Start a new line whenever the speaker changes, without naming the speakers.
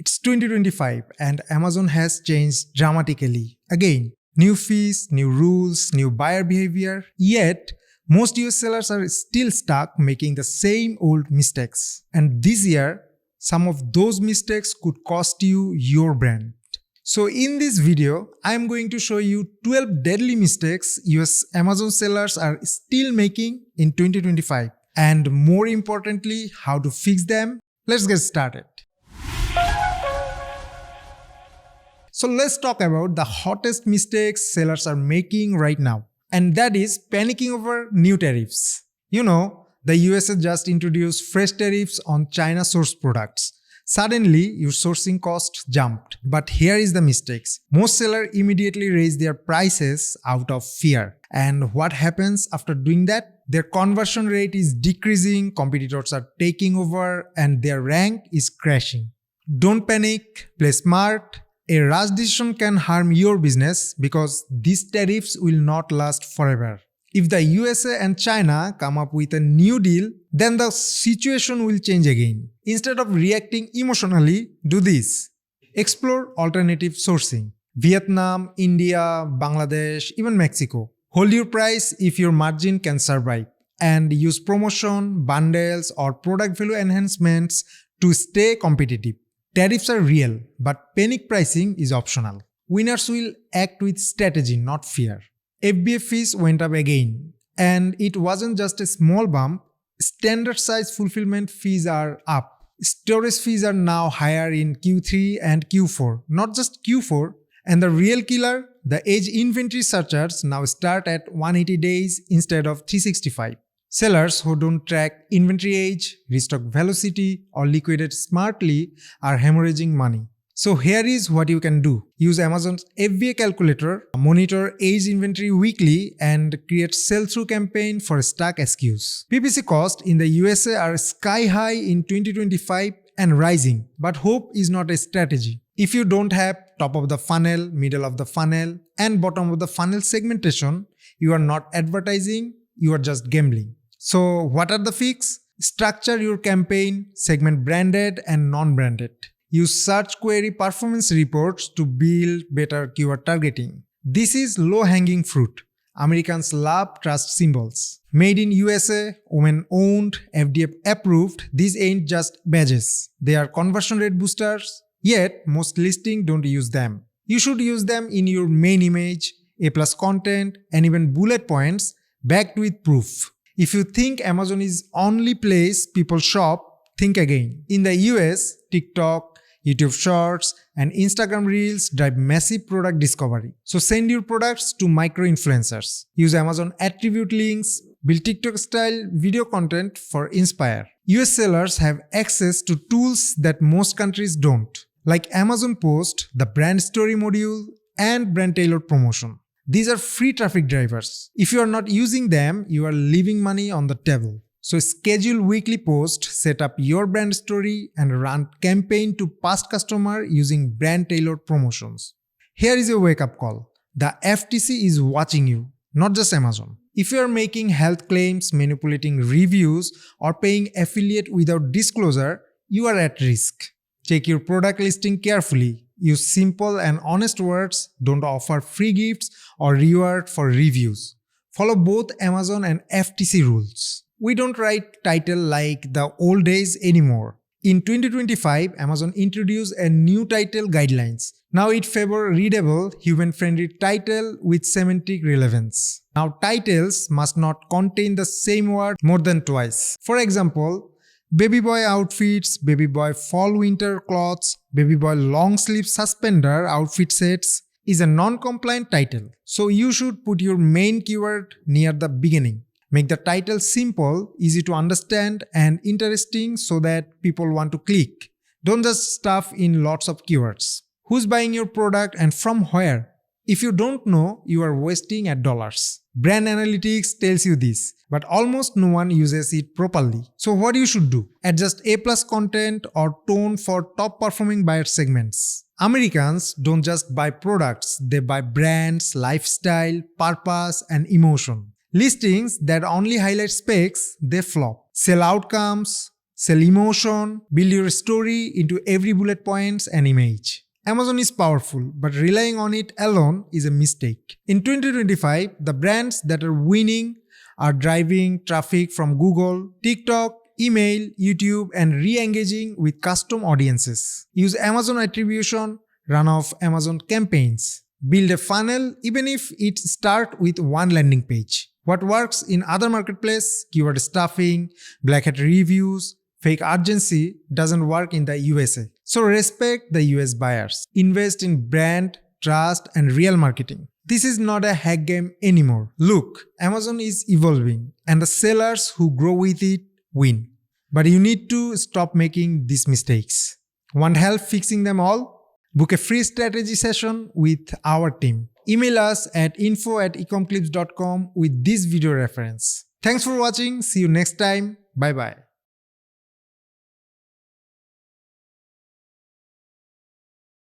It's 2025 and Amazon has changed dramatically. Again, new fees, new rules, new buyer behavior. Yet, most US sellers are still stuck making the same old mistakes. And this year, some of those mistakes could cost you your brand. So in this video, I am going to show you 12 deadly mistakes US Amazon sellers are still making in 2025. And more importantly, how to fix them. Let's get started. So let's talk about the hottest mistakes sellers are making right now. And that is panicking over new tariffs. You know, the USA just introduced fresh tariffs on China-sourced products. Suddenly, your sourcing costs jumped. But here is the mistakes. Most sellers immediately raise their prices out of fear. And what happens after doing that? Their conversion rate is decreasing, competitors are taking over, and their rank is crashing. Don't panic, play smart. A rash decision can harm your business because these tariffs will not last forever. If the USA and China come up with a new deal, then the situation will change again. Instead of reacting emotionally, do this. Explore alternative sourcing. Vietnam, India, Bangladesh, even Mexico. Hold your price if your margin can survive. And use promotion, bundles, or product value enhancements to stay competitive. Tariffs are real, but panic pricing is optional. Winners will act with strategy, not fear. FBA fees went up again. And it wasn't just a small bump. Standard size fulfillment fees are up. Storage fees are now higher in Q3 and Q4, not just Q4. And the real killer, the age inventory surcharge now start at 180 days instead of 365. Sellers who don't track inventory age, restock velocity, or liquidate smartly are hemorrhaging money. So here is what you can do. Use Amazon's FBA calculator, monitor age inventory weekly, and create sell-through campaign for stuck SKUs. PPC costs in the USA are sky high in 2025 and rising, but hope is not a strategy. If you don't have top of the funnel, middle of the funnel, and bottom of the funnel segmentation, you are not advertising, you are just gambling. So what are the fix? Structure your campaign, segment branded and non-branded. Use search query performance reports to build better keyword targeting. This is low-hanging fruit. Americans love trust symbols. Made in USA, women-owned, FDA approved, these ain't just badges. They are conversion rate boosters, yet most listings don't use them. You should use them in your main image, A+ content, and even bullet points backed with proof. If you think Amazon is only place people shop, think again. In the US, TikTok, YouTube Shorts, and Instagram Reels drive massive product discovery. So send your products to micro-influencers. Use Amazon attribute links, build TikTok-style video content for Inspire. US sellers have access to tools that most countries don't, like Amazon Post, the brand story module, and brand-tailored promotion. These are free traffic drivers. If you are not using them, you are leaving money on the table. So schedule weekly posts, set up your brand story, and run campaign to past customer using brand-tailored promotions. Here is a wake-up call. The FTC is watching you, not just Amazon. If you are making health claims, manipulating reviews, or paying affiliate without disclosure, you are at risk. Check your product listing carefully. Use simple and honest words, don't offer free gifts or reward for reviews. Follow both Amazon and FTC rules. We don't write title like the old days anymore. In 2025, Amazon introduced a new title guidelines. Now it favors readable, human-friendly title with semantic relevance. Now titles must not contain the same word more than twice. For example, baby boy outfits, baby boy fall-winter clothes, baby boy long-sleeve suspender outfit sets is a non-compliant title. So you should put your main keyword near the beginning. Make the title simple, easy to understand, and interesting so that people want to click. Don't just stuff in lots of keywords. Who's buying your product and from where? If you don't know, you are wasting $. Brand analytics tells you this, but almost no one uses it properly. So what you should do? Adjust A+ content or tone for top performing buyer segments. Americans don't just buy products, they buy brands, lifestyle, purpose, and emotion. Listings that only highlight specs, they flop. Sell outcomes, sell emotion, build your story into every bullet points and image. Amazon is powerful, but relying on it alone is a mistake. In 2025, the brands that are winning are driving traffic from Google, TikTok, email, YouTube, and re-engaging with custom audiences. Use Amazon attribution, run off Amazon campaigns. Build a funnel even if it starts with one landing page. What works in other marketplaces, keyword stuffing, black hat reviews, fake urgency, doesn't work in the USA. So respect the US buyers. Invest in brand, trust, and real marketing. This is not a hack game anymore. Look, Amazon is evolving, and the sellers who grow with it win. But you need to stop making these mistakes. Want help fixing them all? Book a free strategy session with our team. Email us at info@ecomclips.com with this video reference. Thanks for watching. See you next time. Bye bye.